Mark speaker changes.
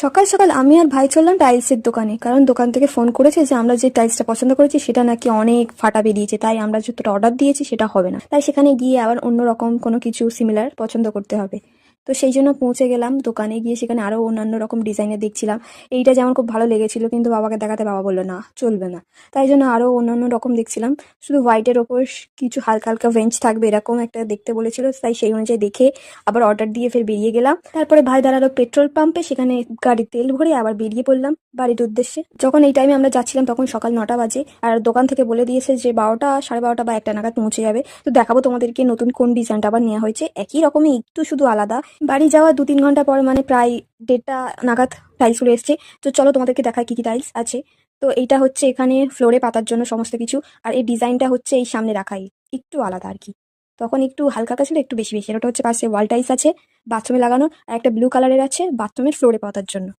Speaker 1: সকাল সকাল আমি আর ভাই চললাম টাইলসের দোকানে, কারণ দোকান থেকে ফোন করেছে যে আমরা যে টাইলসটা পছন্দ করেছি সেটা নাকি অনেক ফাটা বেরিয়েছে, তাই আমরা যতটা অর্ডার দিয়েছি সেটা হবে না, তাই সেখানে গিয়ে আবার অন্যরকম কোনো কিছু সিমিলার পছন্দ করতে হবে। তো সেই জন্য পৌঁছে গেলাম দোকানে, গিয়ে সেখানে আরো অন্যান্য রকম ডিজাইনের দেখছিলাম। এইটা যেমন খুব ভালো লেগেছিল, কিন্তু বাবাকে দেখাতে বাবা বললো না চলবে না, তাই জন্য আরো অন্যান্য রকম দেখছিলাম। শুধু হোয়াইটের ওপর কিছু হালকা হালকা ভেঞ্চ থাকবে এরকম একটা দেখতে বলেছিল, তাই সেই অনুযায়ী দেখে আবার অর্ডার দিয়ে ফের বেরিয়ে গেলাম। তারপরে ভাই দাঁড়ালো পেট্রোল পাম্পে, সেখানে গাড়ির তেল ভরে আবার বেরিয়ে পড়লাম বাড়ির উদ্দেশ্যে। যখন এই টাইমে আমরা যাচ্ছিলাম তখন সকাল 9টা বাজে, আর দোকান থেকে বলে দিয়েছে যে 12টা, সাড়ে 12টা বা 1টা নাগাদ পৌঁছে যাবে। তো দেখাবো তোমাদেরকে নতুন কোন ডিজাইনটা আবার নেওয়া হয়েছে, একই রকমই একটু শুধু আলাদা। বাড়ি যাওয়া 2-3 ঘন্টা পর, মানে প্রায় 1:30 নাগাদ টাইলসগুলো এসছে। তো চলো তোমাদেরকে দেখায় কি কি টাইলস আছে। তো এইটা হচ্ছে এখানে ফ্লোরে পাতার জন্য সমস্ত কিছু, আর এই ডিজাইনটা হচ্ছে এই সামনে রাখাই একটু আলাদা আর কি। তখন একটু হালকা ছিল, একটু বেশি বেশি। আর ওটা হচ্ছে পাশে ওয়াল টাইলস আছে বাথরুমে লাগানো, আর একটা ব্লু কালারের আছে বাথরুমের ফ্লোরে পাতার জন্য।